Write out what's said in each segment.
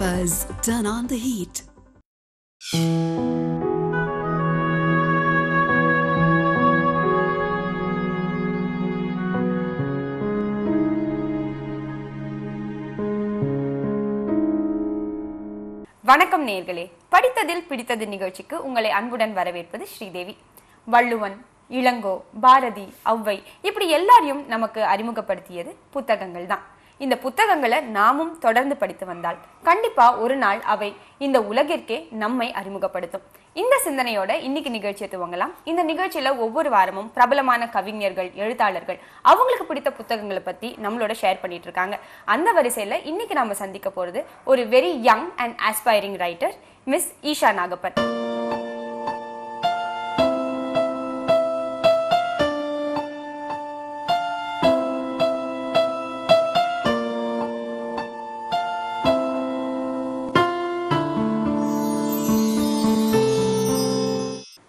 Buzz, turn on the heat. வணக்கம் நேயர்களே, படித்ததில் பிடித்தது நிகழ்ச்சிக்கு உங்களை அன்புடன் வரவேற்பது ஸ்ரீதேவி. வள்ளுவன், இளங்கோ, பாரதி, ஔவை இப்படி எல்லாரையும் நமக்கு அறிமுகப்படுத்தியது புத்தகங்கள் தான். இந்த புத்தகங்களை நாமும் தொடர்ந்து படித்து வந்தால் கண்டிப்பா ஒரு நாள் அவை இந்த உலகிற்கே நம்மை அறிமுகப்படுத்தும். இந்த சிந்தனையோட இன்னைக்கு நிகழ்ச்சியை துவங்கலாம். இந்த நிகழ்ச்சியில ஒவ்வொரு வாரமும் பிரபலமான கவிஞர்கள், எழுத்தாளர்கள் அவங்களுக்கு பிடித்த புத்தகங்களை பத்தி நம்மளோட ஷேர் பண்ணிட்டு இருக்காங்க. அந்த வரிசையில இன்னைக்கு நாம சந்திக்க போறது ஒரு very young and aspiring writer, miss Isha Nagappan.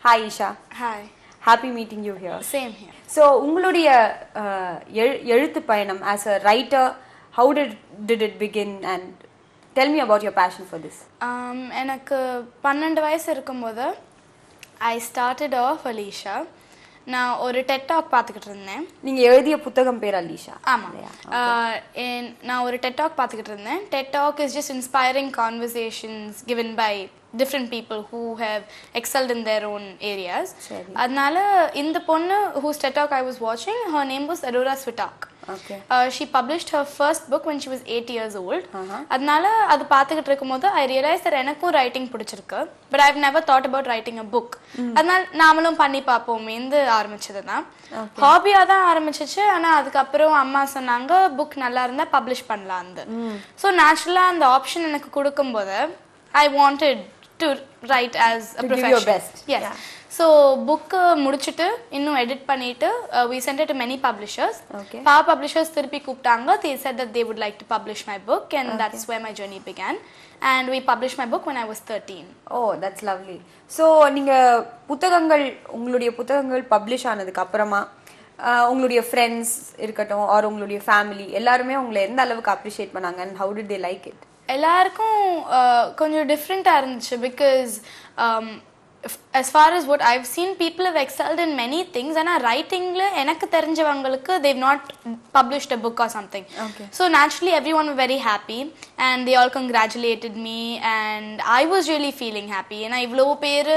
Hi Isha. Hi. Happy meeting you here. Same here. So, உங்களுடைய எழுத்து பயணம் as a writer, how did it begin and tell me about your passion for this? எனக்கு 12 வயசு இருக்கும்போது I started off Isha. நான் ஒரு TED Talk பார்த்துக்கிட்டு இருந்தேன். நீங்க எழுதிய புத்தகம் பேர் அலீஷா? ஆமா. நான் ஒரு TED Talk பார்த்துக்கிட்டு இருந்தேன். TED Talk is just inspiring conversations given by different people who have excelled in their own areas. அதனால இந்த பொண்ணு whose TED Talk I was watching, her name was Arora Switak. Okay. She published her first book when she was 8 years old. அதனால அது பார்த்துக்கிட்டு இருக்கும்போது I realized that எனக்கும் writing பிடிச்சிருக்கு, but I've never thought about writing a book. அதனால நாமளும் பண்ணி பார்ப்போமே என்று ஆரம்பிச்சது தான். ஹாபியா தான் ஆரம்பிச்சிச்சு. ஆனா அதுக்கப்புறம் அம்மா சொன்னாங்க புக் நல்லா இருந்தா பப்ளிஷ் பண்ணலாம். ஸோ நேச்சுரலா அந்த ஆப்ஷன் எனக்கு கொடுக்கும்போது I wanted to write as a profession. Give your best. Yes. Yeah. So book முடிச்சிட்டு இன்னும் எடிட் பண்ணிட்டு we sent it to many publishers. Okay. Power publishers திருப்பி கூப்பிட்டாங்க. They said that they would like to publish my book and that's where my journey began. And we published my book when I was 13. Oh, that's lovely. So நீங்க உங்களுடைய புத்தகங்கள் publish ஆனதுக்கு அப்புறமா உங்களுடைய friends இருக்கட்டும் R உங்களுடைய family எல்லாருமே உங்களை எந்த அளவுக்கு அப்ரிஷியேட் பண்ணாங்க and how did they like it? எல்லாருக்கும் கொஞ்சம் டிஃப்ரெண்ட்டாக இருந்துச்சு. Because as far as what I've seen, people have excelled in many things. ஆனால் ரைட்டிங்கில் எனக்கு தெரிஞ்சவங்களுக்கு they've not published a book or something. Okay. So naturally everyone were very happy and they all congratulated me and I was really feeling happy. And இவ்வளோ பேர்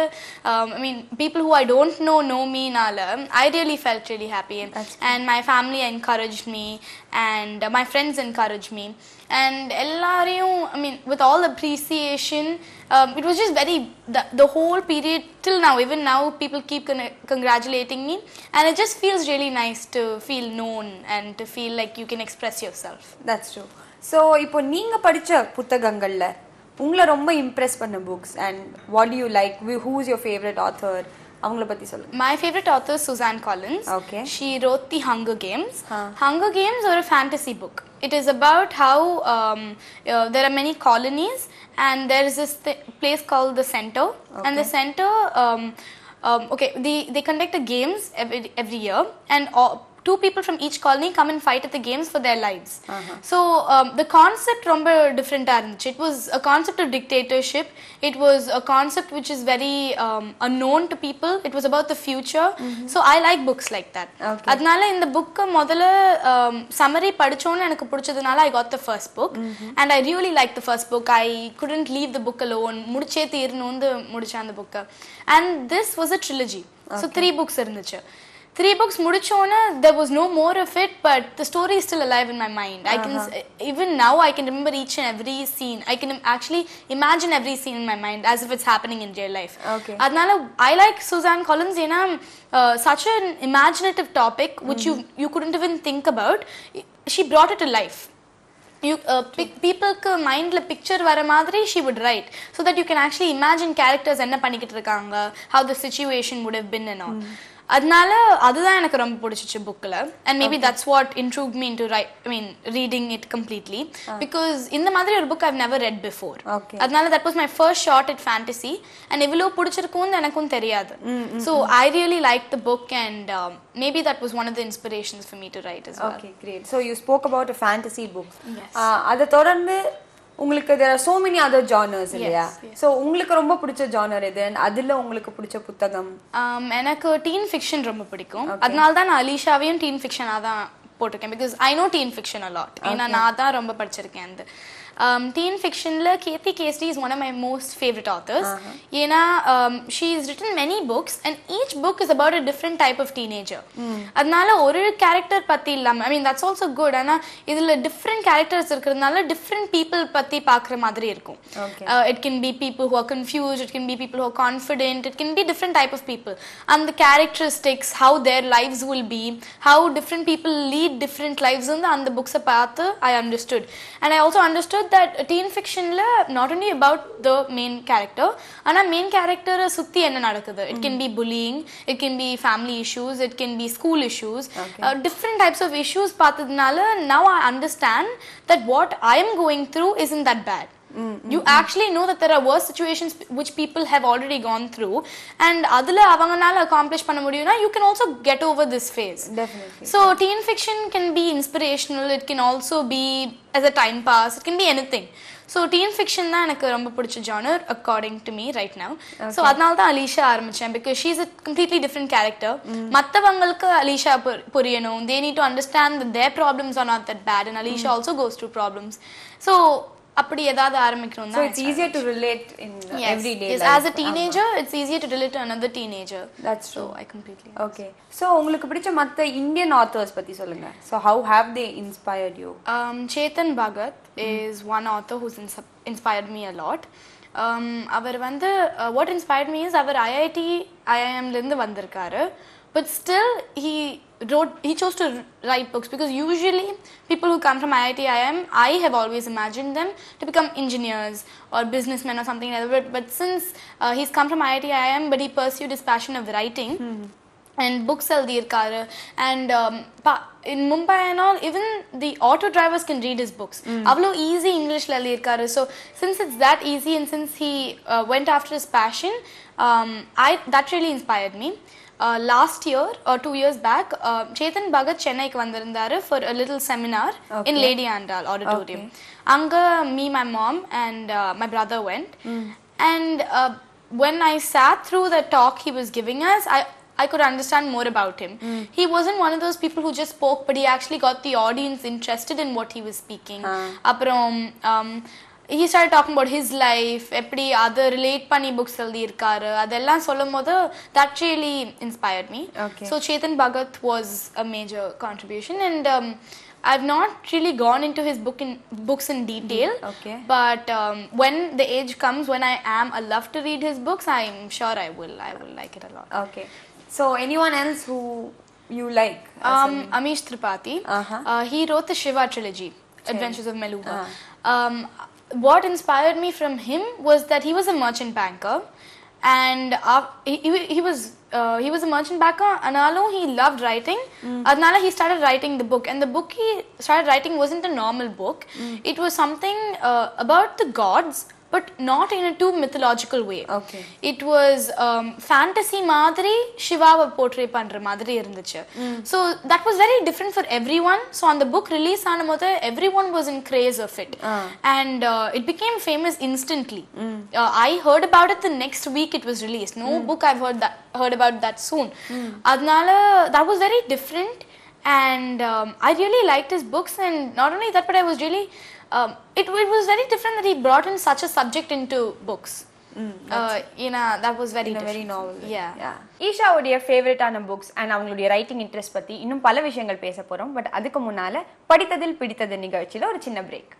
I mean people who I don't know me நால I really felt really happy. And my family encouraged me and my friends encouraged me. And எல்லாரையும் I mean with all appreciation, it was just very the whole period till now, even now people keep congratulating me and it just feels really nice to feel known and to feel like you can express yourself. That's true. So இப்போ நீங்க படிச்ச புத்தகங்கள்ல உங்களை ரொம்ப Impress பண்ண books and what do you like, who is your favorite author, அவங்கள பத்தி சொல்லுங்க. My favorite author is Suzanne Collins. Okay. She wrote the Hunger Games. Hunger Games are a fantasy book. It is about how there are many colonies and there is this place called the center. Okay. And the center they conduct the games every year and two people from each colony come and fight at the games for their lives. So the concept romba different irundhuchu. It was a concept of dictatorship. It was a concept which is very unknown to people. It was about the future. So I like books like that. Adnala in the book modala summary padichona enakku pidichadunala I got the first book. And I really liked the first book. I couldn't leave the book alone. Mudiche theerunonu mudicha and the book. And this was a trilogy. So 3 books irundhuchu. 3 books mudichona there was no more of it, but the story is still alive in my mind. I can even now I can remember each and every scene. I can actually imagine every scene in my mind as if it's happening in real life. Okay. Adnala I like Suzanne Collins ena such an imaginative topic which you couldn't even think about. She brought it to life. You people ku mind la picture vara madri she would write so that you can actually imagine characters enna panikittu irukanga, how the situation would have been and all. அதனால அதுதான் எனக்கு ரொம்ப பிடிச்சிச்சு புக்ல. And maybe that's what intrigued me into reading it completely. Because இந்த மாதிரி ஒரு book I've never read before. அதனால that was my first shot at fantasy and எவ்வளவு பிடிச்சிருக்கும்னு எனக்கும் தெரியாது. So I really liked the book and maybe that was one of the inspirations for me to write as well. Okay, great. So you spoke about a fantasy book. Yes. அதை தொடர்ந்து உங்களுக்கு there are so many other genres இல்லையா? So உங்களுக்கு ரொம்ப பிடிச்ச genre எது? அதுல உங்களுக்கு பிடிச்ச புத்தகம்? எனக்கு டீன் ஃபிக்ஷன் ரொம்ப பிடிக்கும். அதனால தான் நான் அலிஷாவையும் டீன் ஃபிக்ஷனா தான் போட்டிருக்கேன். because I know teen fiction a lot. ஏன்னா நான் தான் ரொம்ப படிச்சிருக்கேன் அந்த teen fictionல Kathy Casey is one of my most favorite authors. ஏன்னா she's written many books and each book is about a different type of teenager. அதனால ஒரு character பத்தி இல்லாம I mean that's also good. ஆனா இதுல different characters இருக்கிறதுனால different people பத்தி பார்க்குற மாதிரி இருக்கும். It can be people who are confused, it can be people who are confident, it can be different type of people. And the characteristics, how their lives will be, how different people lead different lives and the books பார்த்து I understood. And I also understood that teen fiction la not only about the main character ana main character sutti enna nadakudhu. It can be bullying, it can be family issues, it can be school issues, different types of issues pathadnala now I understand that what I am going through isn't that bad. You actually know that there are worse situations which people have already gone through and adula avanganaala accomplish panna mudiyuna you can also get over this phase. Definitely. So teen fiction can be inspirational, it can also be as a time pass, it can be anything. So teen fiction da எனக்கு ரொம்ப பிடிச்ச genre according to me right now. So அதனால தான் அலிஷா ஆரம்பிச்சேன் because she is a completely different character. மத்தவங்களுக்கு அலிஷா புரியணும், they need to understand that their problems are not that bad and Alisha also goes through problems. So அப்படி ஏதாவது ஆரம்பிக்கணும் தான். So it's easier to relate in everyday life. As a teenager it's easier to relate to another teenager. That's true. So I completely okay. So உங்களுக்கு பிடிச்ச மத்த Indian authors பத்தி சொல்லுங்க. So how have they inspired you? Chetan Bhagat is one author who's inspired me a lot. அவர் வந்து what inspired me is our IIM ல இருந்து வந்திருக்காரு. But still he chose to write books because usually people who come from IIM I have always imagined them to become engineers or businessmen or something like that, but since he's come from IIM but he pursued his passion of writing and books எழுதியிருக்காரு and in Mumbai and all even the auto drivers can read his books. avlo easy English la எழுதியிருக்காரு. So since it's that easy and since he went after his passion that really inspired me. Last year or 2 years back Chetan Bhagat Chennai ku vandirundaru for a little seminar in Lady Andal auditorium. Anga me, my mom and my brother went and when I sat through the talk he was giving us I could understand more about him. He wasn't one of those people who just spoke but he actually got the audience interested in what he was speaking. Aprom he started talking about his life, eppadi other relate panni books எழுதியிருக்காரு அதெல்லாம் சொல்லும்போது that really inspired me. So Chetan Bhagat was a major contribution and I've not really gone into his books in detail. But when the age comes when I love to read his books I'm sure I will like it a lot. So anyone else who you like? Amish Tripathi. He wrote the Shiva trilogy, Adventures of Meluba. What inspired me from him was that he was a merchant banker and he was a merchant banker analu he loved writing. Adnala he started writing the book and the book he started writing wasn't a normal book. It was something about the gods but not in a too mythological way. It was fantasy madri Shivaவை portray பண்ற மாதிரி இருந்துச்சு. So that was very different for everyone. So on the book release ஆனபோது everyone was in craze of it and it became famous instantly. I heard about it the next week it was released. No book I've heard about that soon. அதனால that was very different and I really liked his books and not only that but I was really it was very different that he brought in such a subject into books. That was very different. Very novel. Yeah. Isha உடைய favourite ஆன books and அவங்களுடைய writing interest பத்தி இன்னும் பல விஷயங்கள் பேச போறோம். But அதுக்கு முன்னால படித்ததில் பிடித்தது நிகழ்ச்சியில ஒரு சின்ன break.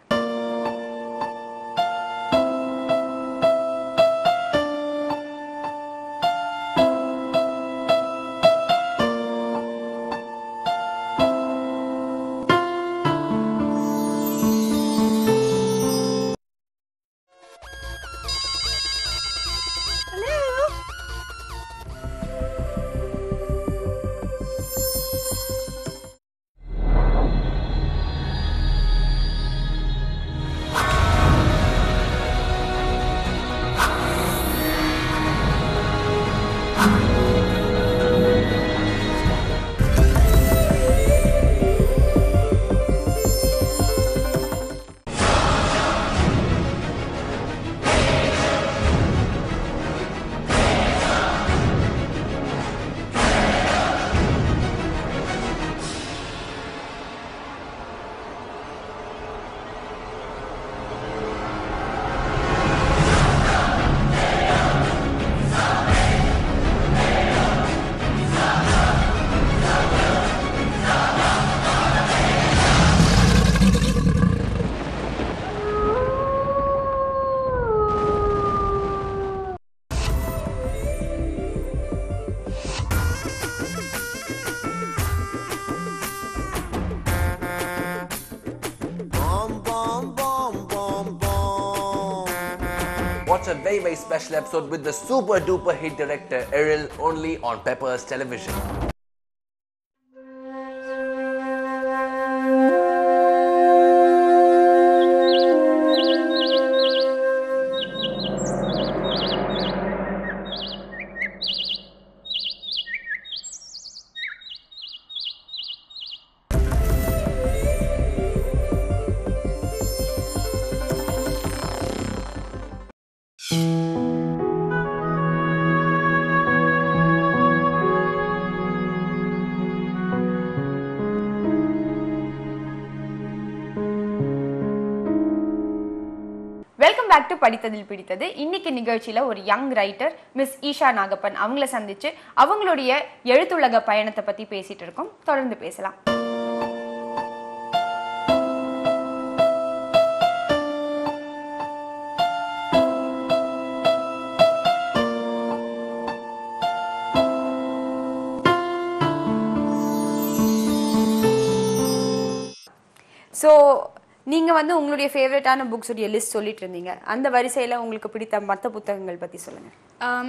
a very special episode with the super duper hit director Errol, only on Peppers Television. Welcome back to படித்ததில் பிடித்தது. இன்னைக்கு நிகழ்ச்சியில ஒரு young writer miss Isha Nagappan அவங்கள சந்திச்சு அவங்களுடைய எழுத்துலக பயணத்தை பத்தி பேசிட்டு இருக்கோம். தொடர்ந்து பேசலாம். ஸோ நீங்கள் வந்து உங்களுடைய ஃபேவரட்டான புக்ஸுடைய லிஸ்ட் சொல்லிட்டு இருந்தீங்க. அந்த வரிசையில் உங்களுக்கு பிடித்த மற்ற புத்தகங்கள் பற்றி சொல்லுங்கள்.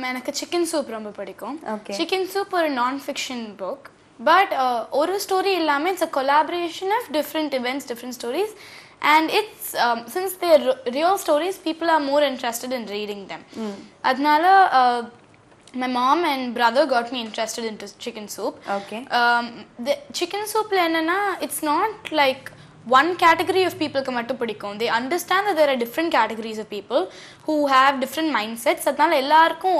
எனக்கு சிக்கன் சூப் ரொம்ப பிடிக்கும். சிக்கன் சூப் ஒரு நான் ஃபிக்ஷன் புக், பட் ஒரு ஸ்டோரி இல்லாமல் it's a collaboration of different events, different stories, and it's since they're real stories, people are more interested in reading them. Adnala my mom and brother got me interested into chicken soup. The chicken soup lenana, it's not like one category of people ku mattu pidikum. They understand that there are different categories of people who have different mindsets. Adnala ellarkum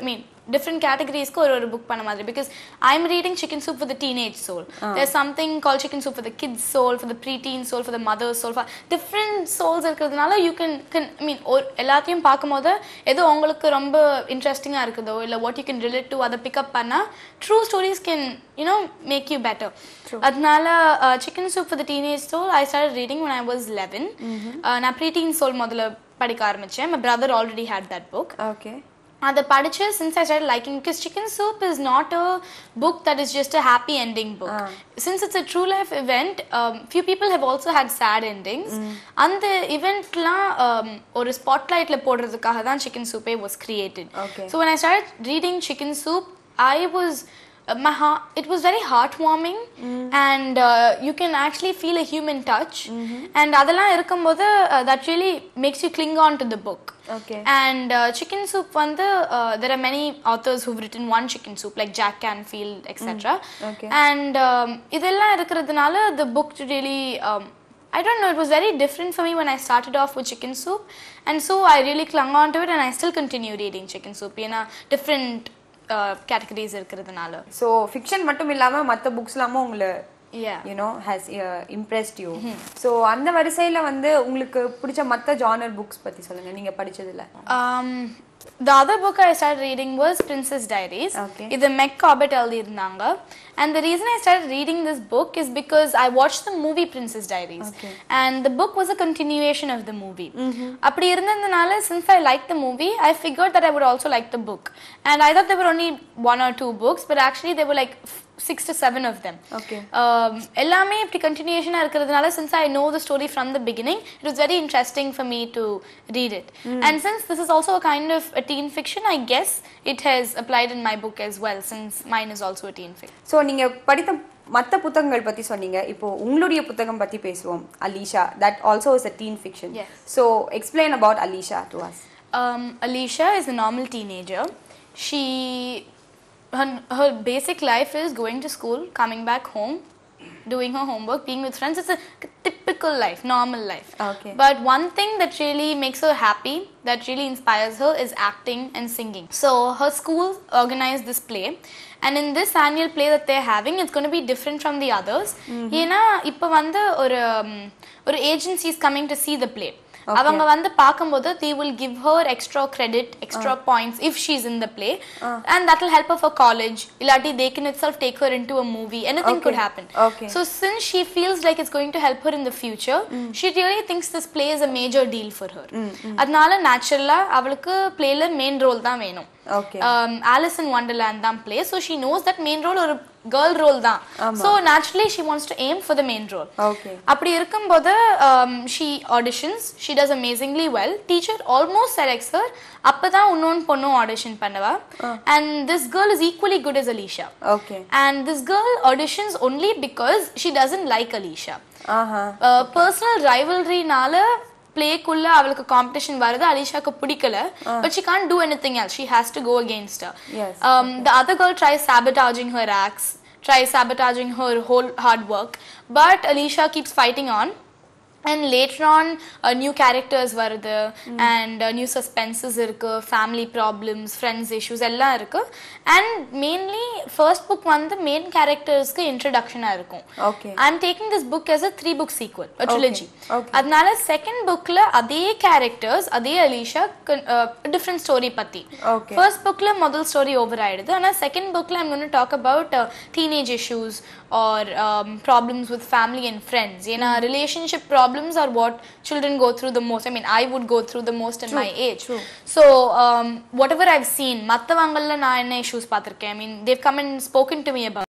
I mean different categories ku or book panna madri, because I'm reading chicken soup for the teenage soul. There's something called chicken soup for the kids soul, for the preteen soul, for the mother soul, for different souls irukradhanaala you can I mean ellathiyum paakumbodhu edho ungalku romba interesting ah irukudho illa what you can relate to adha pick up panna true stories can make you better. Adnala chicken soup for the teenage soul I started reading when I was 11. Na preteen soul modala padikka aarambichen. My brother already had that book. The padichu, since I started liking, because chicken soup is not a book that is just a happy ending book. Since it's a true life event, few people have also had sad endings. And the event la or spotlight la podradhukaga dhaan chicken soup was created. So when I started reading chicken soup, I was it was very heartwarming, and you can actually feel a human touch, and adala irukumbodhu that really makes you cling on to the book. And chicken soup vandu there are many authors who've written one chicken soup like Jack Canfield, etc. And idella irukradhanaala the book really I don't know, it was very different for me when I started off with chicken soup, and so I really clung on to it, and I still continue reading chicken soup in a different categories irukradhanaala. So fiction mattum illama matta books lama ungala has impressed you. So அந்த வரிசையில வந்து உங்களுக்கு பிடிச்ச மத்த genre books பத்தி சொல்லுங்க நீங்க படிச்சதுல. The other book I started reading was Princess Diaries. It's a Meg Corbett எழுதிருந்தாங்க. And the reason I started reading this book is because I watched the movie Princess Diaries. And the book was a continuation of the movie. அப்படி இருந்ததுனால, since I liked the movie, I figured that I would also like the book. And I thought there were only 1 or 2 books, but actually there were like 6 to 7 of them. எல்லாமே இப்படி continuation இருக்கிறதுனால, since I know the story from the beginning, it was very interesting for me to read it. And since this is also a kind of a teen fiction, I guess it has applied in my book as well, since mine is also a teen fiction. So நீங்க படித்த மற்ற புத்தகங்கள் பத்தி சொன்னீங்க. இப்போ உங்களுடைய புத்தகம் பத்தி பேசுவோம், Alisha. That also is a teen fiction. So explain about Alisha to us. Alisha is a normal teenager. Her basic life is going to school, coming back home, doing her homework, being with friends. It's a typical life, normal life. But one thing that really makes her happy, that really inspires her, is acting and singing. So her school organized this play, and in this annual play that they're having, it's going to be different from the others. ஏன்னா இப்போ வந்து ஒரு agency is coming to see the play. அவங்க வந்து பாக்கும்போது they will give her extra credit, extra points if she's in the play, and that will help her for college. Illati they can itself take her into a movie. Anything could happen. So since she feels like it's going to help her in the future, she really thinks this play is a major deal for her. அதனால naturally அவளுக்கு playல main role தான் வேணும். Okay. Alice in Wonderland தான் play. So she knows that main role ஒரு girl role தான். So naturally she wants to aim for the main role. Okay. அப்படி இருக்கும்போது she auditions. She does amazingly well. Teacher almost selects her. அப்பதான் இன்னொன்று பொண்ணும் audition பண்ணுவா. And this girl is equally good as Alicia. Okay. And this girl auditions only because she doesn't like Alicia. Personal rivalry-னால playக்குள்ள அவளுக்கு competition வருது அலிஷாக்கு பிடிக்கல but she can't do anything else. She has to go against her. Yes. The other girl tries sabotaging her acts, tries sabotaging her whole hard work, but Alicia keeps fighting on. And later on new characters வருது and new suspenses இருக்கு, family problems, friends issues எல்லாம் இருக்கு. And mainly first book வந்து main charactersக்கு introduction ஆ இருக்கும். Okay. I'm taking this book as a 3-book sequel, a trilogy. Okay. அதனால second bookல அதே characters, அதே Alicia, different story பத்தி. Okay. First bookல முதல் story over ஆயிடுது. ஆனா second bookல I'm going to talk about teenage issues or problems with family and friends. ஏன்னா relationship problems are what children go through the most. I mean, I would go through the most in my age. True. So whatever I've seen, மத்தவங்கள்ல நான் என்ன issues பார்த்திருக்கேன். I mean, they've come and spoken to me about